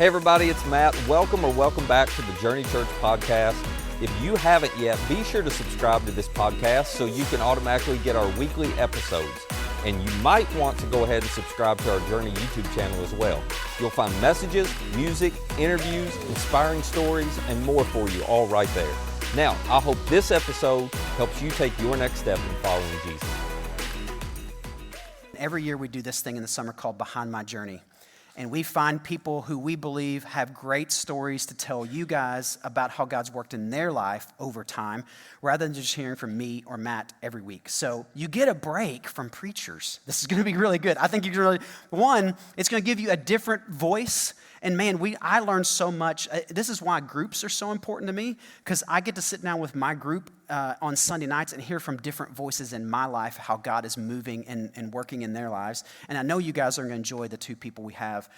Hey everybody, it's Matt. Welcome back to the Journey Church podcast. If you haven't yet, be sure to subscribe to this podcast so you can automatically get our weekly episodes. And you might want to go ahead and subscribe to our Journey YouTube channel as well. You'll find messages, music, interviews, inspiring stories, and more for you all right there. Now, I hope this episode helps you take your next step in following Jesus. Every year we do this thing in the summer called Behind My Journey. And we find people who we believe have great stories to tell you guys about how God's worked in their life over time, rather than just hearing from me or Matt every week. So you get a break from preachers. This is going to be really good. I think it's going to give you a different voice. And man, I learned so much. This is why groups are so important to me, because I get to sit down with my group on Sunday nights and hear from different voices in my life how God is moving and working in their lives. And I know you guys are going to enjoy the two people we have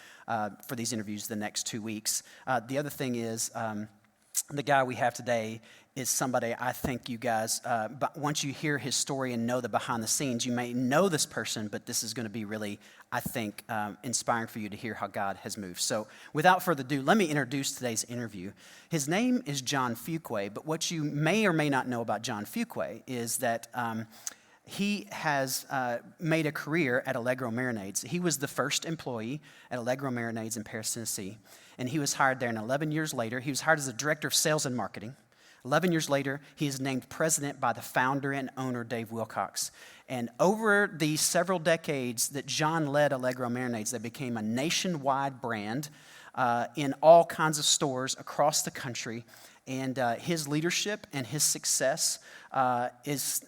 for these interviews the next 2 weeks. The other thing is the guy we have today is somebody I think you guys, but once you hear his story and know the behind the scenes, you may know this person, but this is going to be really, I think, inspiring for you to hear how God has moved. So without further ado, let me introduce today's interview. His name is John Fuqua, but what you may or may not know about John Fuqua is that he has made a career at Allegro Marinades. He was the first employee at Allegro Marinades in Paris, Tennessee, and he was hired there. And 11 years later, he was hired as the director of sales and marketing. 11 years later, he is named president by the founder and owner, Dave Wilcox. And over the several decades that John led Allegro Marinades, they became a nationwide brand in all kinds of stores across the country. And his leadership and his success is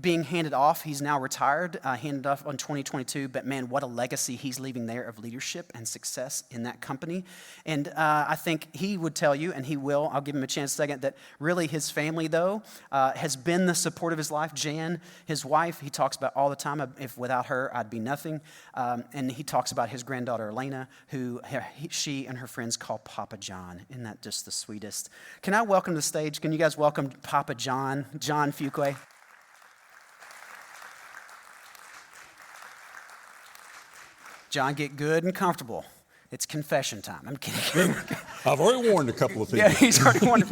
being handed off. He's now retired, handed off in 2022, but man, what a legacy he's leaving there of leadership and success in that company. And I think he would tell you, and he will, I'll give him a chance in a second, that really his family, though, has been the support of his life. Jan, his wife, he talks about all the time, if without her, I'd be nothing. And he talks about his granddaughter, Elena, who she and her friends call Papa John. Isn't that just the sweetest? Can I welcome to the stage, can you guys welcome Papa John Fuqua? John, get good and comfortable. It's confession time. I'm kidding. I've already warned a couple of people. Yeah, he's already warned.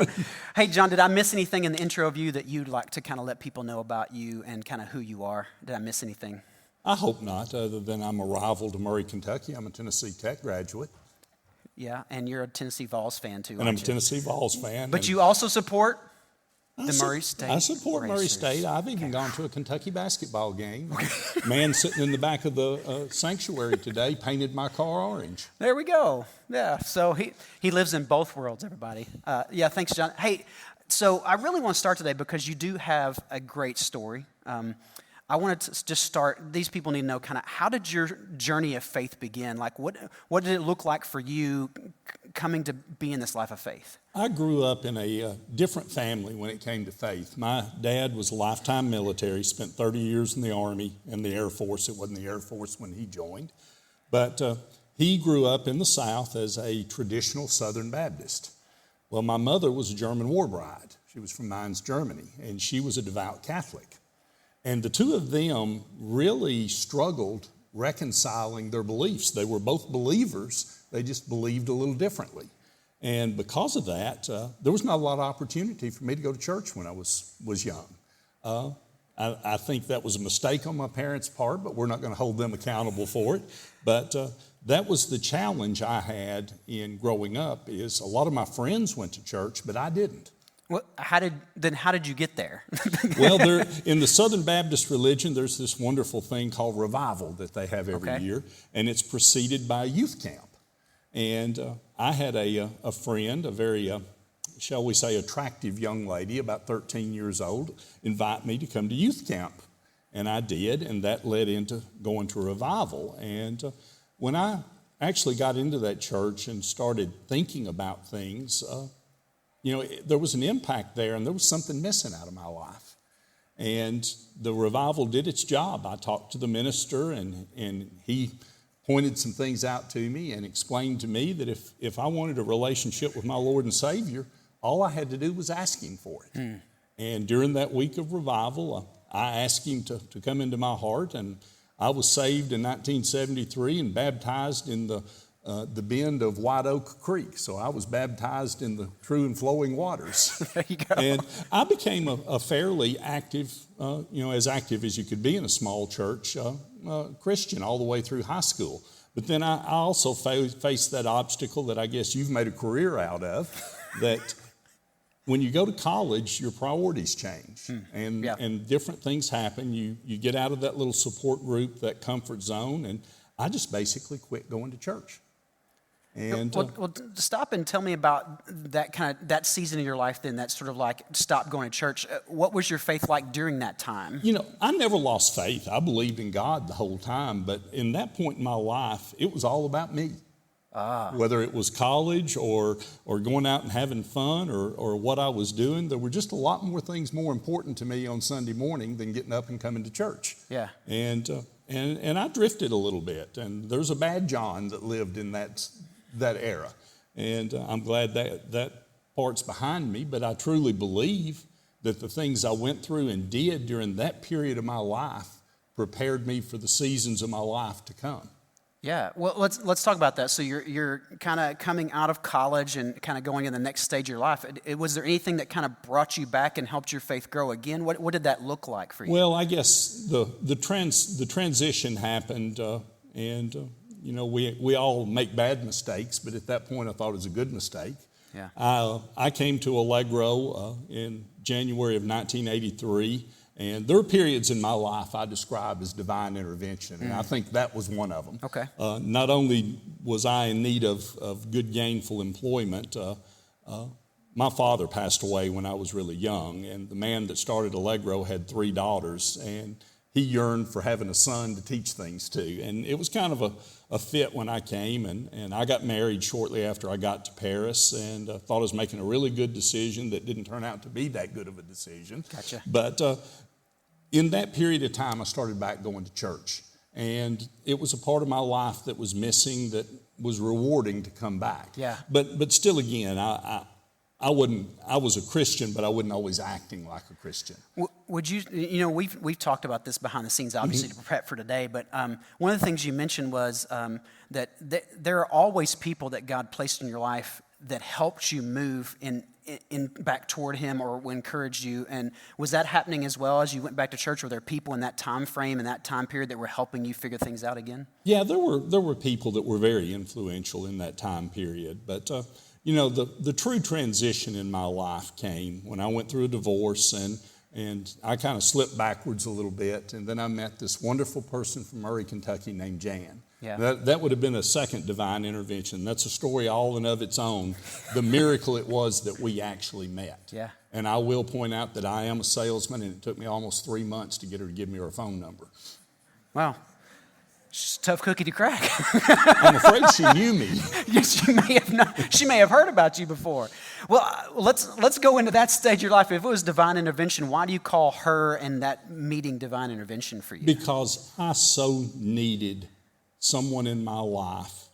Hey, John, did I miss anything in the intro of you that you'd like to kind of let people know about you and kind of who you are? Did I miss anything? I hope not, other than I'm a rival to Murray, Kentucky. I'm a Tennessee Tech graduate. Yeah, and you're a Tennessee Vols fan, too, and I'm a Tennessee Vols fan. But you also support Murray State. I support Racers. Murray State. I've even gone to a Kentucky basketball game. Man sitting in the back of the sanctuary today painted my car orange. There we go. Yeah, so he lives in both worlds, everybody. Yeah, thanks, John. Hey, so I really want to start today because you do have a great story. I wanted to just start, these people need to know kind of how did your journey of faith begin? Like what did it look like for you coming to be in this life of faith? I grew up in a different family when it came to faith. My dad was lifetime military, spent 30 years in the Army and the Air Force. It wasn't the Air Force when he joined. But he grew up in the South as a traditional Southern Baptist. Well, my mother was a German war bride. She was from Mainz, Germany, and she was a devout Catholic. And the two of them really struggled reconciling their beliefs. They were both believers, they just believed a little differently. And because of that, there was not a lot of opportunity for me to go to church when I was young. I think that was a mistake on my parents' part, but we're not going to hold them accountable for it. But that was the challenge I had in growing up, is a lot of my friends went to church, but I didn't. Well, how did you get there? Well, in the Southern Baptist religion, there's this wonderful thing called revival that they have every year, and it's preceded by a youth camp. And I had a friend, a very, shall we say, attractive young lady, about 13 years old, invite me to come to youth camp. And I did, and that led into going to revival. And when I actually got into that church and started thinking about things, there was an impact there, and there was something missing out of my life. And the revival did its job. I talked to the minister, and he pointed some things out to me and explained to me that if I wanted a relationship with my Lord and Savior, all I had to do was ask Him for it. And during that week of revival, I asked Him to come into my heart, and I was saved in 1973 and baptized in the the bend of White Oak Creek. So I was baptized in the true and flowing waters. There you go. And I became a fairly active, as active as you could be in a small church, Christian all the way through high school. But then I also faced that obstacle that I guess you've made a career out of, that when you go to college, your priorities change, and different things happen. You get out of that little support group, that comfort zone, and I just basically quit going to church. And well, stop and tell me about that season of your life then, that sort of like stop going to church. What was your faith like during that time? I never lost faith. I believed in God the whole time, but in that point in my life, it was all about me. Whether it was college or going out and having fun or what I was doing, there were just a lot more things more important to me on Sunday morning than getting up and coming to church. Yeah. And I drifted a little bit, and there's a bad John that lived in that era. And I'm glad that part's behind me, but I truly believe that the things I went through and did during that period of my life prepared me for the seasons of my life to come. Yeah, well, let's talk about that. So you're kind of coming out of college and kind of going in the next stage of your life. Was there anything that kind of brought you back and helped your faith grow again? What did that look like for you? Well, I guess the transition happened, and we all make bad mistakes, but at that point I thought it was a good mistake. Yeah. I came to Allegro in January of 1983. And there are periods in my life I describe as divine intervention, and I think that was one of them. Okay. Not only was I in need of good gainful employment, my father passed away when I was really young, and the man that started Allegro had 3 daughters, and he yearned for having a son to teach things to. And it was kind of a fit when I came, and I got married shortly after I got to Paris, and thought I was making a really good decision that didn't turn out to be that good of a decision. Gotcha. But in that period of time, I started back going to church, and it was a part of my life that was missing, that was rewarding to come back. Yeah. But still, again, I was a Christian, but I wasn't always acting like a Christian. Would you, we've talked about this behind the scenes, obviously, to prep for today, but one of the things you mentioned was that there are always people that God placed in your life that helped you move in back toward Him or encouraged you. And was that happening as well as you went back to church? Were there people in that time frame, in that time period, that were helping you figure things out again? Yeah, there were people that were very influential in that time period. But, the true transition in my life came when I went through a divorce, and I kind of slipped backwards a little bit. And then I met this wonderful person from Murray, Kentucky named Jan. Yeah. That would have been a second divine intervention. That's a story all and of its own, the miracle it was that we actually met. Yeah. And I will point out that I am a salesman, and it took me almost 3 months to get her to give me her phone number. Wow. She's a tough cookie to crack. I'm afraid she knew me. Yes, she may have heard about you before. Well, let's go into that stage of your life. If it was divine intervention, why do you call her and that meeting divine intervention for you? Because I so needed someone in my life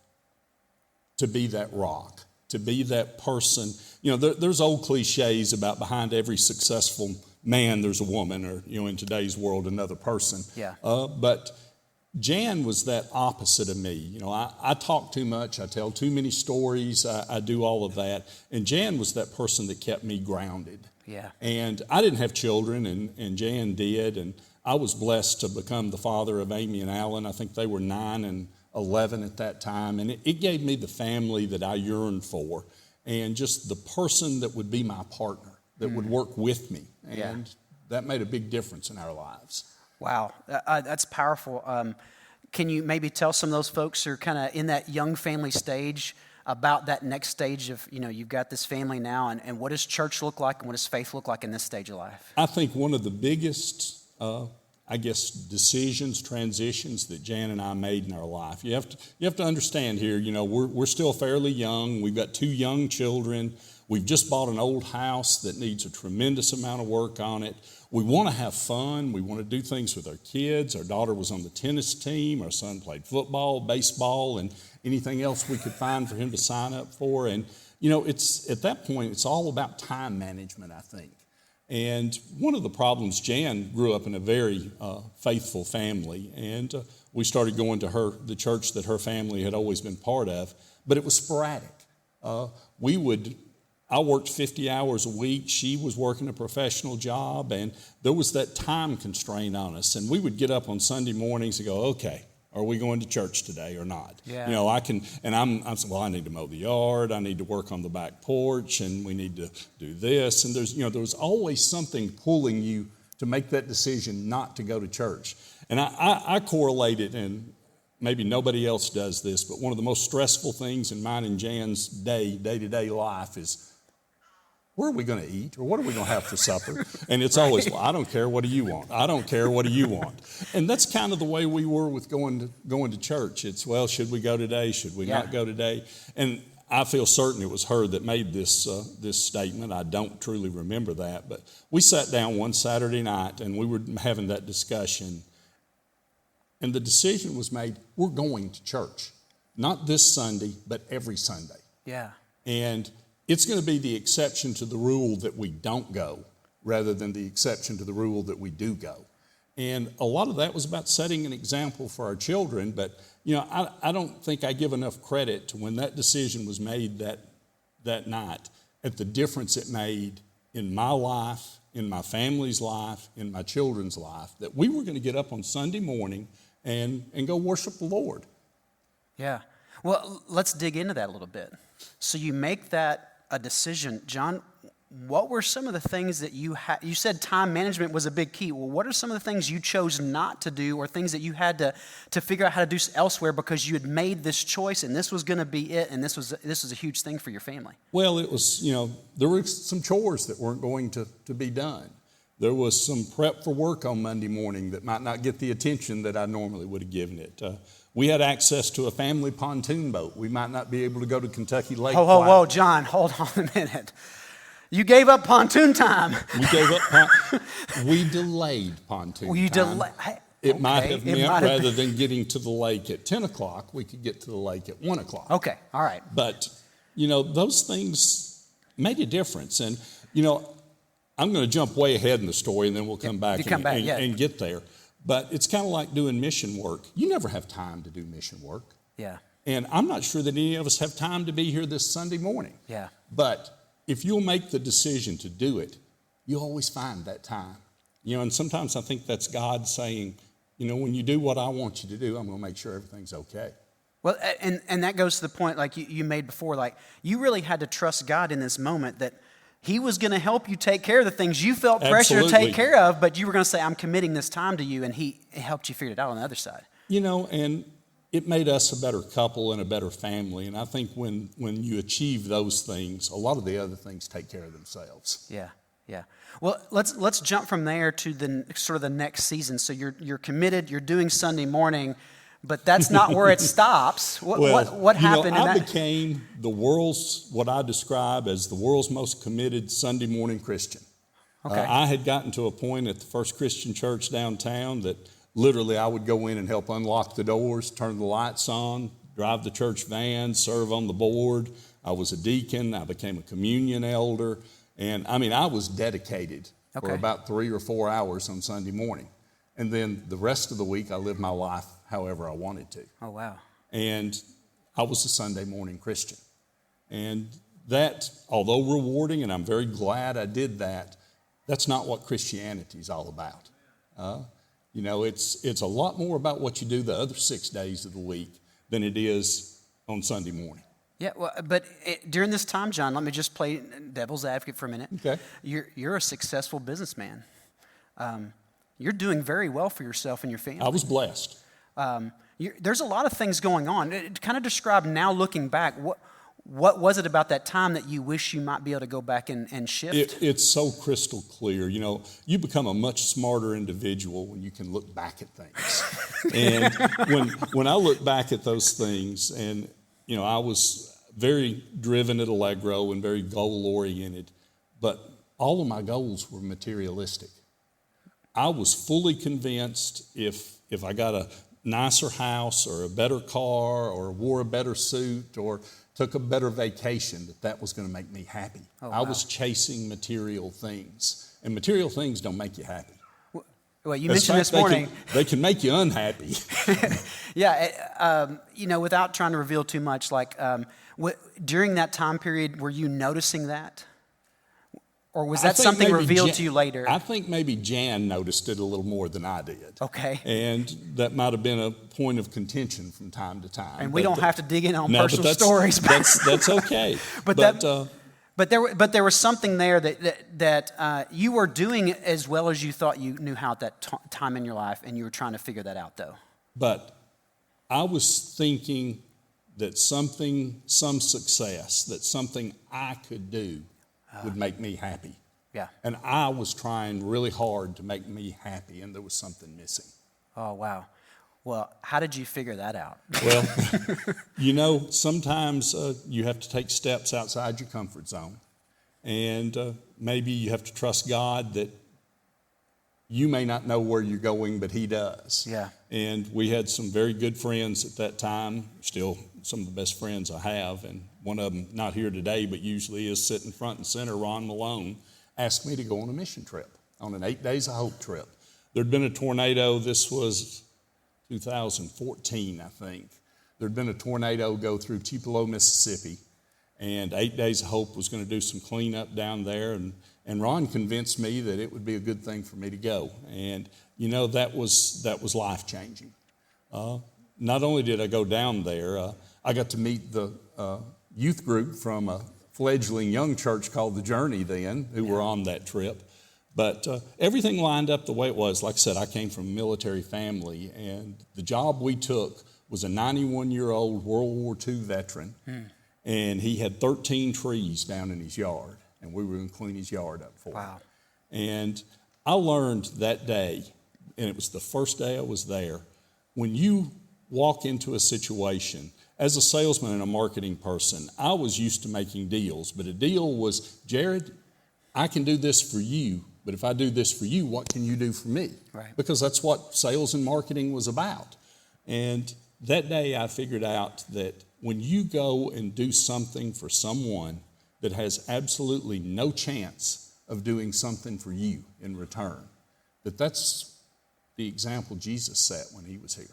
to be that rock, to be that person. There's old cliches about behind every successful man there's a woman, or in today's world another person. Yeah. But Jan was that opposite of me. I talk too much, I tell too many stories, I do all of that. And Jan was that person that kept me grounded. Yeah. And I didn't have children, and Jan did, and I was blessed to become the father of Amy and Alan. I think they were 9 and 11 at that time, and it gave me the family that I yearned for, and just the person that would be my partner, that would work with me. And that made a big difference in our lives. Wow, that's powerful. Can you maybe tell some of those folks who are kind of in that young family stage about that next stage of, you've got this family now, and what does church look like, and what does faith look like in this stage of life? I think one of the biggest, decisions, transitions that Jan and I made in our life. You have to understand here, we're still fairly young. We've got 2 young children. We've just bought an old house that needs a tremendous amount of work on it. We want to have fun. We want to do things with our kids. Our daughter was on the tennis team. Our son played football, baseball, and anything else we could find for him to sign up for. And, it's at that point, it's all about time management, I think. And one of the problems, Jan grew up in a very faithful family. And we started going to the church that her family had always been part of, but it was sporadic. I worked 50 hours a week. She was working a professional job, and there was that time constraint on us. And we would get up on Sunday mornings and go, okay, are we going to church today or not? Yeah. You know, I'm saying, well, I need to mow the yard, I need to work on the back porch, and we need to do this. And there's always something pulling you to make that decision not to go to church. And I correlate it, and maybe nobody else does this, but one of the most stressful things in mine and Jan's day-to-day life is, where are we going to eat, or what are we going to have for supper? And it's always, well, I don't care, what do you want? I don't care, what do you want? And that's kind of the way we were with going to church. It's, well, should we go today? Should we not go today? And I feel certain it was her that made this statement. I don't truly remember that. But we sat down one Saturday night, and we were having that discussion. And the decision was made, we're going to church. Not this Sunday, but every Sunday. Yeah. And it's going to be the exception to the rule that we don't go rather than the exception to the rule that we do go. And a lot of that was about setting an example for our children. But, you know, I don't think I give enough credit to when that decision was made that night at the difference it made in my life, in my family's life, in my children's life, that we were going to get up on Sunday morning and go worship the Lord. Yeah. Well, let's dig into that a little bit. So you make that a decision. John, what were some of the things that you said time management was a big key. Well, what are some of the things you chose not to do, or things that you had to figure out how to do elsewhere because you had made this choice and this was going to be it, and this was a huge thing for your family? Well, it was, there were some chores that weren't going to be done. There was some prep for work on Monday morning that might not get the attention that I normally would have given it. We had access to a family pontoon boat. We might not be able to go to Kentucky Lake. Whoa, John, hold on a minute. You gave up pontoon time. We gave up. We delayed pontoon time. It might have meant rather than getting to the lake at 10 o'clock, we could get to the lake at 1 o'clock. Okay, all right. But, those things made a difference. And, I'm going to jump way ahead in the story, and then we'll come back and get there. But it's kind of like doing mission work. You never have time to do mission work. Yeah. And I'm not sure that any of us have time to be here this Sunday morning. Yeah. But if you'll make the decision to do it, you'll always find that time. And sometimes I think that's God saying, when you do what I want you to do, I'm going to make sure everything's okay. Well, and that goes to the point like you made before, like you really had to trust God in this moment that He was going to help you take care of the things you felt pressure to take care of, but you were going to say, I'm committing this time to you, and He helped you figure it out on the other side. And it made us a better couple and a better family, and I think when you achieve those things, a lot of the other things take care of themselves. Yeah. Well, let's jump from there to the sort of the next season. So you're committed, you're doing Sunday morning, but that's not where it stops. What happened? I became what I describe as the world's most committed Sunday morning Christian. Okay. I had gotten to a point at the First Christian Church downtown that literally I would go in and help unlock the doors, turn the lights on, drive the church van, serve on the board. I was a deacon. I became a communion elder. And I was dedicated for about 3 or 4 hours on Sunday morning. And then the rest of the week, I lived my life however I wanted to. Oh, wow. And I was a Sunday morning Christian. And that, although rewarding, and I'm very glad I did that, that's not what Christianity is all about. It's a lot more about what you do the other 6 days of the week than it is on Sunday morning. Yeah, well, but during this time, John, let me just play devil's advocate for a minute. Okay. You're a successful businessman. You're doing very well for yourself and your family. I was blessed. There's a lot of things going on. Kind of describe now, looking back, what was it about that time that you wish you might be able to go back and shift? It's so crystal clear. You become a much smarter individual when you can look back at things. And when I look back at those things, and I was very driven at Allegro and very goal-oriented, but all of my goals were materialistic. I was fully convinced if I got a nicer house or a better car or wore a better suit or took a better vacation, that was going to make me happy. Oh, wow. I was chasing material things, and material things don't make you happy. Well, you mentioned this morning. They can make you unhappy. Yeah, without trying to reveal too much, during that time period, were you noticing that? Or was that something revealed to you later? I think maybe Jan noticed it a little more than I did. Okay. And that might have been a point of contention from time to time. And we don't have to dig in on personal stories. That's okay. But there was something there that you were doing as well as you thought you knew how at that time in your life, and you were trying to figure that out, though. But I was thinking that some success, that something I could do would make me happy. Yeah. And I was trying really hard to make me happy, and there was something missing. Oh, wow. Well, how did you figure that out? Well, sometimes you have to take steps outside your comfort zone. And maybe you have to trust God that you may not know where you're going, but He does. Yeah. And we had some very good friends at that time, still some of the best friends I have, and one of them not here today, but usually is sitting front and center, Ron Malone, asked me to go on a mission trip, on an 8 Days of Hope trip. There'd been a tornado. This was 2014, I think. There'd been a tornado go through Tupelo, Mississippi, and 8 Days of Hope was going to do some cleanup down there, and Ron convinced me that it would be a good thing for me to go. And, that was life-changing. Not only did I go down there, I got to meet the youth group from a fledgling young church called The Journey then, who were on that trip. But everything lined up the way it was. Like I said, I came from a military family, and the job we took was a 91-year-old World War II veteran, and he had 13 trees down in his yard, and we were going to clean his yard up for him. Wow. And I learned that day, and it was the first day I was there, when you walk into a situation, as a salesman and a marketing person, I was used to making deals, but a deal was, Jarrod, I can do this for you, but if I do this for you, what can you do for me? Right. Because that's what sales and marketing was about. And that day I figured out that when you go and do something for someone that has absolutely no chance of doing something for you in return, that's the example Jesus set when He was here.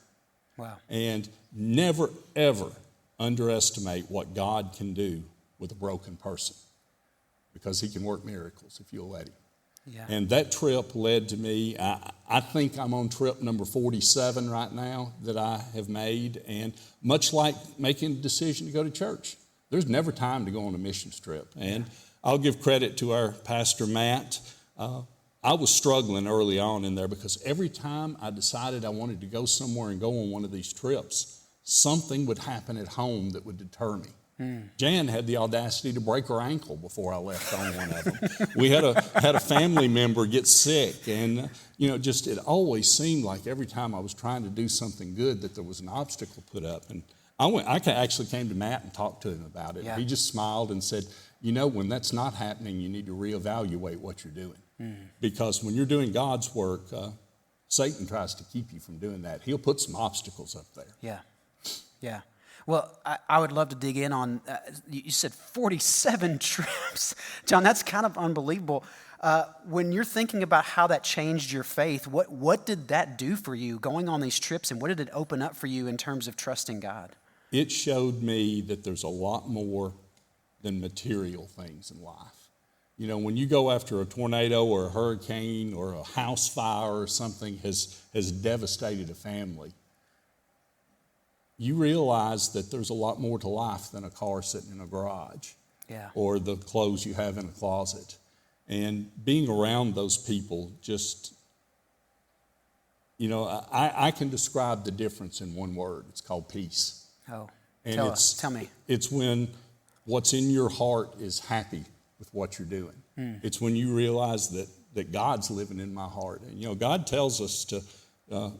Wow. And never, ever underestimate what God can do with a broken person, because He can work miracles if you'll let Him. Yeah. And that trip led to me, I think I'm on trip number 47 right now that I have made. And much like making a decision to go to church, there's never time to go on a missions trip. And I'll give credit to our pastor, Matt. I was struggling early on in there because every time I decided I wanted to go somewhere and go on one of these trips, something would happen at home that would deter me. Jan had the audacity to break her ankle before I left on one of them. We had a family member get sick, and it always seemed like every time I was trying to do something good that there was an obstacle put up. And I actually came to Matt and talked to him about it. Yeah. He just smiled and said, when that's not happening, you need to reevaluate what you're doing. Because when you're doing God's work, Satan tries to keep you from doing that. He'll put some obstacles up there. Yeah. Well, I would love to dig in on, you said 47 trips. John, that's kind of unbelievable. When you're thinking about how that changed your faith, what did that do for you going on these trips, and what did it open up for you in terms of trusting God? It showed me that there's a lot more than material things in life. When you go after a tornado or a hurricane or a house fire or something has devastated a family, you realize that there's a lot more to life than a car sitting in a garage or the clothes you have in a closet. And being around those people just, I can describe the difference in one word. It's called peace. Oh, and tell me. It's when what's in your heart is happy with what you're doing. It's when you realize that God's living in my heart. And, God tells us to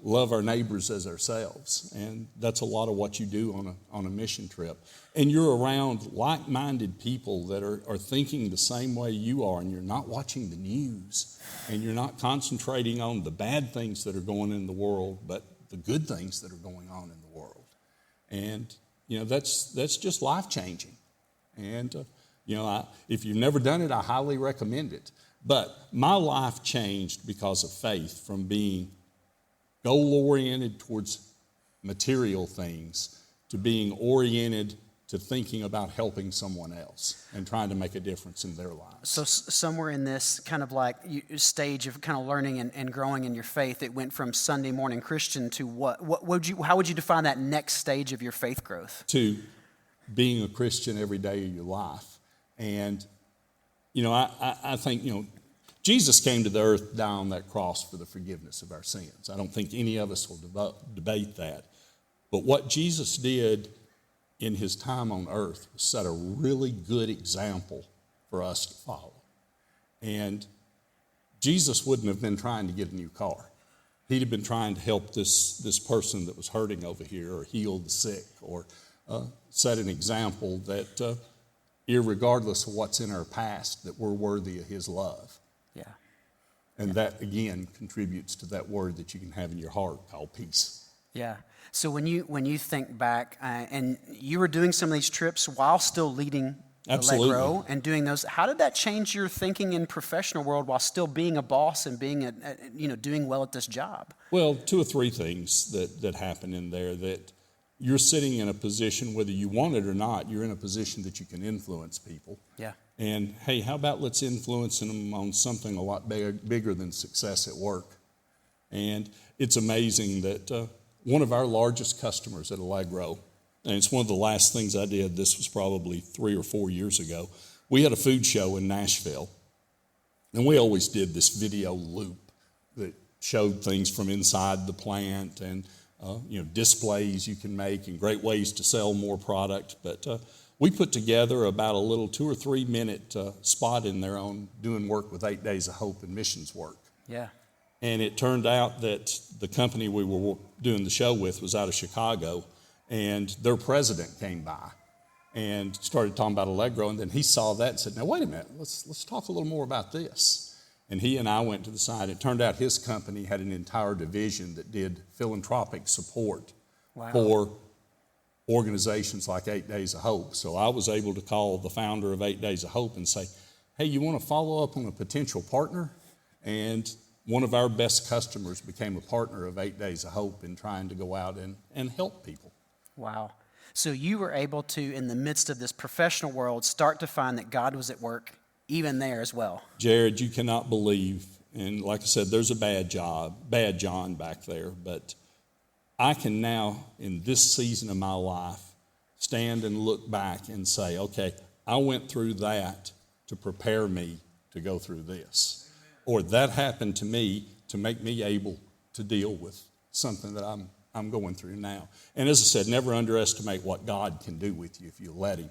love our neighbors as ourselves. And that's a lot of what you do on a mission trip. And you're around like-minded people that are thinking the same way you are, and you're not watching the news, and you're not concentrating on the bad things that are going in the world, but the good things that are going on in the world. And, that's just life-changing. And, if you've never done it, I highly recommend it. But my life changed because of faith, from being goal-oriented towards material things to being oriented to thinking about helping someone else and trying to make a difference in their lives. So somewhere in this kind of like stage of kind of learning and growing in your faith, it went from Sunday morning Christian to how would you define that next stage of your faith growth? To being a Christian every day of your life. And, I think, Jesus came to the earth, died on that cross for the forgiveness of our sins. I don't think any of us will debate that. But what Jesus did in his time on earth was set a really good example for us to follow. And Jesus wouldn't have been trying to get a new car. He'd have been trying to help this person that was hurting over here, or heal the sick, or set an example that irregardless of what's in our past, that we're worthy of his love. Yeah. And that, again, contributes to that word that you can have in your heart called peace. Yeah. So when you think back, and you were doing some of these trips while still leading Absolutely. Allegro and doing those, how did that change your thinking in professional world while still being a boss and being doing well at this job? Well, 2 or 3 things that happen in there. That you're sitting in a position, whether you want it or not, you're in a position that you can influence people. Yeah. And hey, how about let's influence them on something a lot bigger than success at work? And it's amazing that one of our largest customers at Allegro, and it's one of the last things I did, this was probably 3 or 4 years ago, we had a food show in Nashville, and we always did this video loop that showed things from inside the plant and displays you can make and great ways to sell more product. But we put together about a little 2 or 3 minute spot in there on doing work with 8 Days of Hope and missions work. Yeah. And it turned out that the company we were doing the show with was out of Chicago, and their president came by and started talking about Allegro, and then he saw that and said, now wait a minute, let's talk a little more about this. And he and I went to the side. It turned out his company had an entire division that did philanthropic support for organizations like 8 Days of Hope. So I was able to call the founder of 8 Days of Hope and say, hey, you want to follow up on a potential partner? And one of our best customers became a partner of 8 Days of Hope in trying to go out and help people. Wow. So you were able to, in the midst of this professional world, start to find that God was at work even there as well. Jarrod, you cannot believe, and like I said, there's a bad John back there, but I can now, in this season of my life, stand and look back and say, okay, I went through that to prepare me to go through this. Or that happened to me to make me able to deal with something that I'm going through now. And as I said, never underestimate what God can do with you if you let him,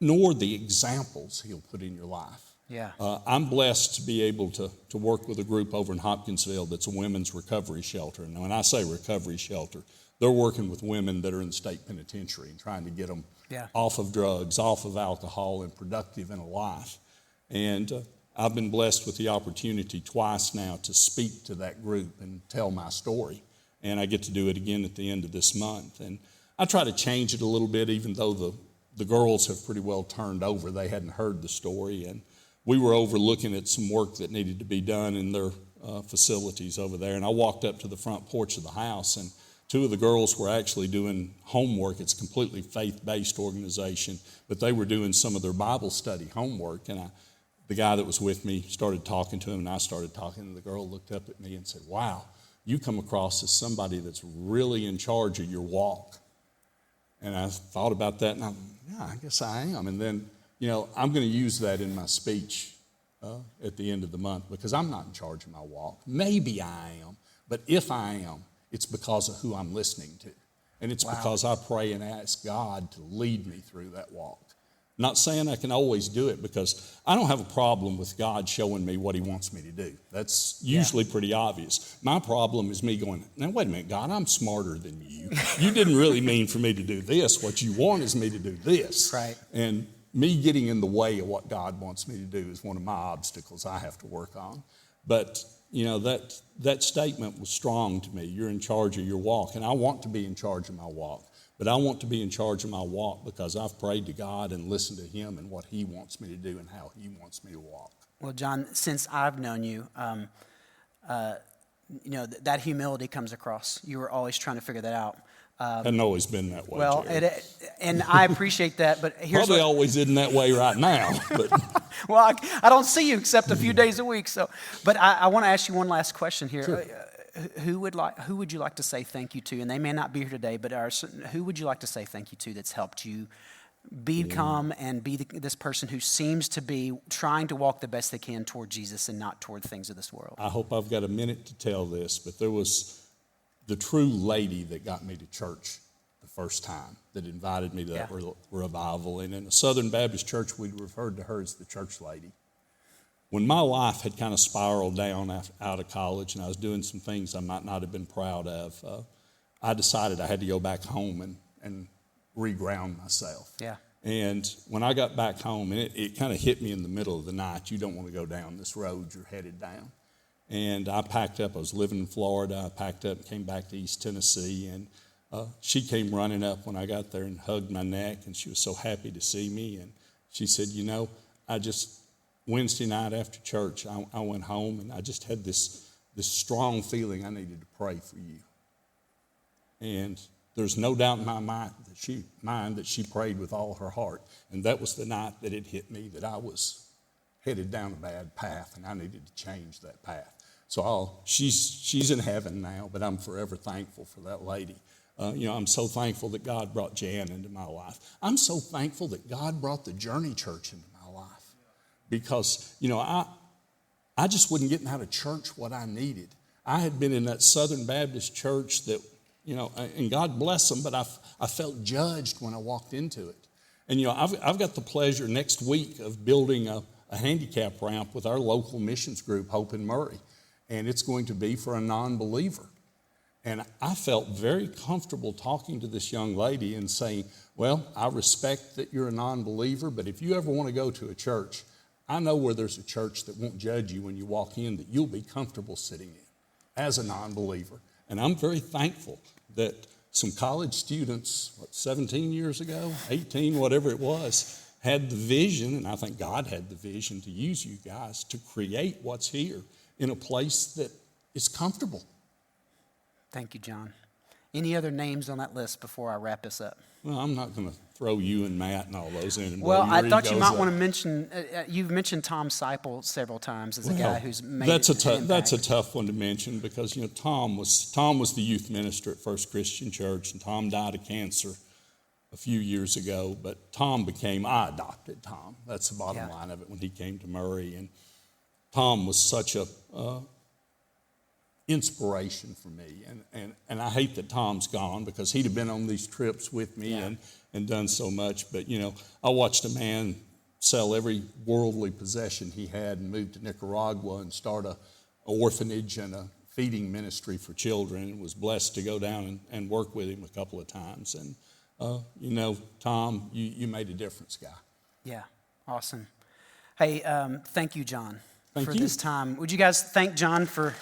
nor the examples he'll put in your life. Yeah. I'm blessed to be able to work with a group over in Hopkinsville that's a women's recovery shelter. And when I say recovery shelter, they're working with women that are in the state penitentiary and trying to get them off of drugs, off of alcohol, and productive in a life. And I've been blessed with the opportunity twice now to speak to that group and tell my story. And I get to do it again at the end of this month. And I try to change it a little bit, even though the girls have pretty well turned over. They hadn't heard the story. And we were overlooking at some work that needed to be done in their facilities over there. And I walked up to the front porch of the house, and 2 of the girls were actually doing homework. It's a completely faith-based organization, but they were doing some of their Bible study homework. And the guy that was with me started talking to him, and I started talking, and the girl looked up at me and said, wow, you come across as somebody that's really in charge of your walk. And I thought about that, and I guess I am. And then, I'm going to use that in my speech at the end of the month, because I'm not in charge of my walk. Maybe I am, but if I am, it's because of who I'm listening to. And it's because I pray and ask God to lead me through that walk. Not saying I can always do it, because I don't have a problem with God showing me what he wants me to do. That's usually pretty obvious. My problem is me going, now wait a minute, God, I'm smarter than you. You didn't really mean for me to do this. What you want is me to do this. Right. And me getting in the way of what God wants me to do is one of my obstacles I have to work on. But, that statement was strong to me. You're in charge of your walk, and I want to be in charge of my walk. But I want to be in charge of my walk because I've prayed to God and listened to him and what he wants me to do and how he wants me to walk. Well, John, since I've known you, that humility comes across. You were always trying to figure that out. Hadn't always been that way, Well, Jarrod. and I appreciate that, but here's Probably always isn't that way right now. But well, I don't see you except a few days a week. So, but I want to ask you one last question here. Sure. Who would you like to say thank you to? And they may not be here today, but who would you like to say thank you to that's helped you become and be this person who seems to be trying to walk the best they can toward Jesus and not toward things of this world? I hope I've got a minute to tell this, but there was the true lady that got me to church the first time, that invited me to that revival. And in a Southern Baptist church, we referred to her as the church lady. When my life had kind of spiraled down out of college and I was doing some things I might not have been proud of, I decided I had to go back home and reground myself. Yeah. And when I got back home, and it kind of hit me in the middle of the night, you don't want to go down this road you're headed down. And I packed up. I was living in Florida. I packed up and came back to East Tennessee. And she came running up when I got there and hugged my neck. And she was so happy to see me. And she said, Wednesday night after church, I went home and I just had this strong feeling I needed to pray for you. And there's no doubt in my mind that she prayed with all her heart. And that was the night that it hit me that I was headed down a bad path and I needed to change that path. So she's in heaven now, but I'm forever thankful for that lady. I'm so thankful that God brought Jan into my life. I'm so thankful that God brought the Journey Church into my life. Because, I just wasn't getting out of church what I needed. I had been in that Southern Baptist church that, and God bless them, but I felt judged when I walked into it. And, I've got the pleasure next week of building a handicap ramp with our local missions group, Hope in Murray. And it's going to be for a non-believer. And I felt very comfortable talking to this young lady and saying, well, I respect that you're a non-believer, but if you ever want to go to a church, I know where there's a church that won't judge you when you walk in, that you'll be comfortable sitting in as a non-believer. And I'm very thankful that some college students, 17 years ago, 18, whatever it was, had the vision, and I think God had the vision to use you guys to create what's here in a place that is comfortable. Thank you, John. Any other names on that list before I wrap this up? Well, I'm not going to throw you and Matt and all those in. Well, I thought you might want to mention, you've mentioned Tom Seipel several times as a guy who's made that's an a tough one to mention because, Tom was the youth minister at First Christian Church, and Tom died of cancer a few years ago, but I adopted Tom. That's the bottom line of it when he came to Murray. And Tom was such a inspiration for me. And I hate that Tom's gone because he'd have been on these trips with me and done so much. But, I watched a man sell every worldly possession he had and move to Nicaragua and start an orphanage and a feeding ministry for children, and was blessed to go down and work with him a couple of times. And, Tom, you made a difference, guy. Yeah, awesome. Hey, thank you, John, for you. this time. Would you guys thank John for...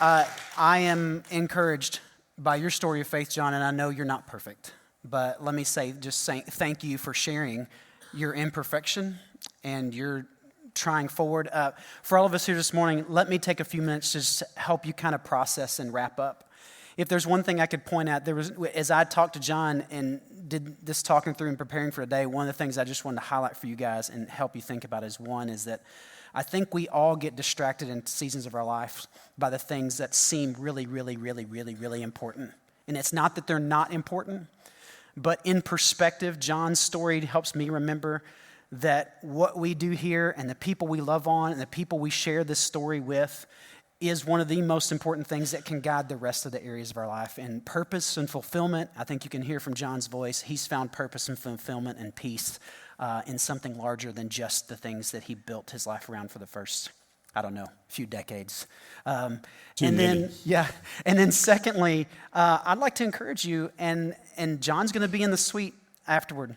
I am encouraged by your story of faith, John, and I know you're not perfect, but let me say thank you for sharing your imperfection and your trying forward. For all of us here this morning, let me take a few minutes just to help you kind of process and wrap up. If there's one thing I could point out, as I talked to John and did this talking through and preparing for today, one of the things I just wanted to highlight for you guys and help you think about is that I think we all get distracted in seasons of our life by the things that seem really, really, really, really, really important. And it's not that they're not important, but in perspective, John's story helps me remember that what we do here and the people we love on and the people we share this story with is one of the most important things that can guide the rest of the areas of our life. And purpose and fulfillment, I think you can hear from John's voice, he's found purpose and fulfillment and peace in something larger than just the things that he built his life around for the first, few decades. And then secondly, I'd like to encourage you, and John's going to be in the suite afterward.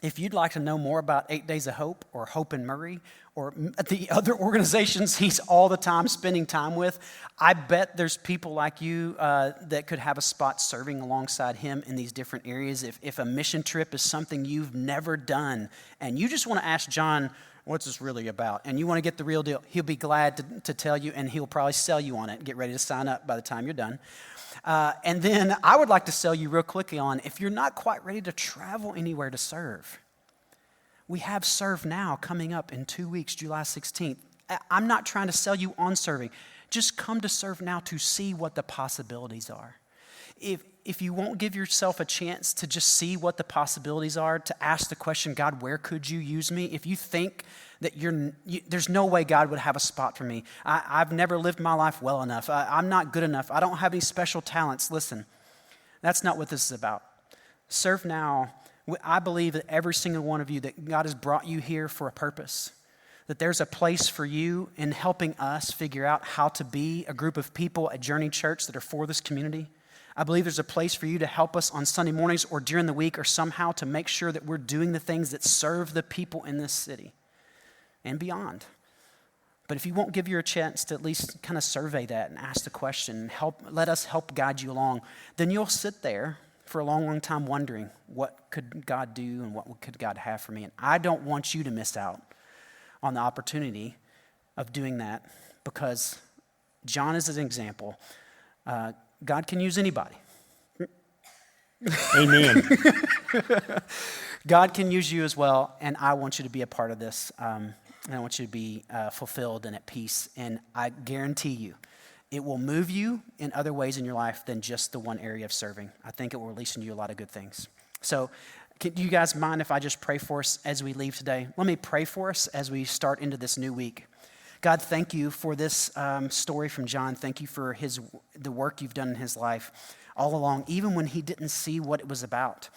If you'd like to know more about 8 Days of Hope or Hope in Murray or the other organizations he's all the time spending time with, I bet there's people like you that could have a spot serving alongside him in these different areas. If a mission trip is something you've never done and you just want to ask John, what's this really about? And you want to get the real deal, he'll be glad to tell you, and he'll probably sell you on it. Get ready to sign up by the time you're done. And then I would like to sell you real quickly on, if you're not quite ready to travel anywhere to serve, we have Serve Now coming up in 2 weeks, July 16th. I'm not trying to sell you on serving. Just come to Serve Now to see what the possibilities are. If you won't give yourself a chance to just see what the possibilities are, to ask the question, God, where could you use me? If you think that there's no way God would have a spot for me. I've never lived my life well enough. I'm not good enough. I don't have any special talents. Listen, that's not what this is about. Serve Now, I believe that every single one of you, that God has brought you here for a purpose, that there's a place for you in helping us figure out how to be a group of people at Journey Church that are for this community. I believe there's a place for you to help us on Sunday mornings or during the week or somehow to make sure that we're doing the things that serve the people in this city and beyond. But if you won't give you a chance to at least kind of survey that and ask the question and let us help guide you along, then you'll sit there for a long, long time wondering, what could God do and what could God have for me? And I don't want you to miss out on the opportunity of doing that, because John is an example. God can use anybody. Amen. God can use you as well, and I want you to be a part of this. And I want you to be fulfilled and at peace. And I guarantee you, it will move you in other ways in your life than just the one area of serving. I think it will release in you a lot of good things. So, do you guys mind if I just pray for us as we leave today? Let me pray for us as we start into this new week. God, thank you for this story from John. Thank you for the work you've done in his life all along, even when he didn't see what it was about.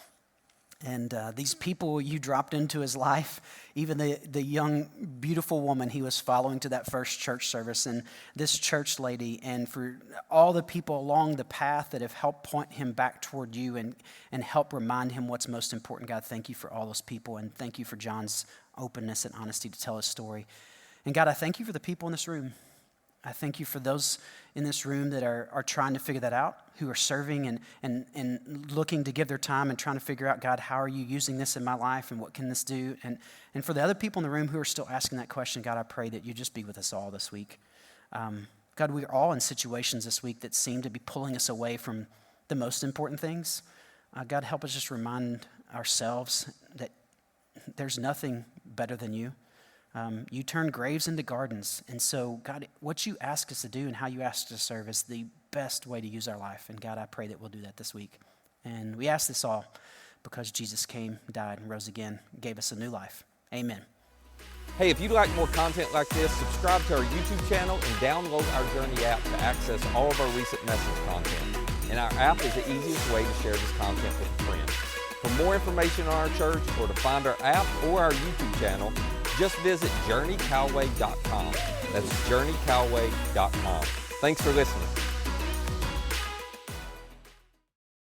And these people you dropped into his life, even the young, beautiful woman he was following to that first church service, and this church lady, and for all the people along the path that have helped point him back toward you and help remind him what's most important. God, thank you for all those people, and thank you for John's openness and honesty to tell his story. And God, I thank you for the people in this room. I thank you for those in this room that are trying to figure that out, who are serving and looking to give their time and trying to figure out, God, how are you using this in my life and what can this do? And for the other people in the room who are still asking that question, God, I pray that you just be with us all this week. God, we are all in situations this week that seem to be pulling us away from the most important things. God, help us just remind ourselves that there's nothing better than you. You turn graves into gardens. And so, God, what you ask us to do and how you ask us to serve is the best way to use our life. And God, I pray that we'll do that this week. And we ask this all because Jesus came, died, and rose again, gave us a new life. Amen. Hey, if you'd like more content like this, subscribe to our YouTube channel and download our Journey app to access all of our recent message content. And our app is the easiest way to share this content with a friend. For more information on our church or to find our app or our YouTube channel, just visit journeycalway.com. That's journeycalway.com. Thanks for listening.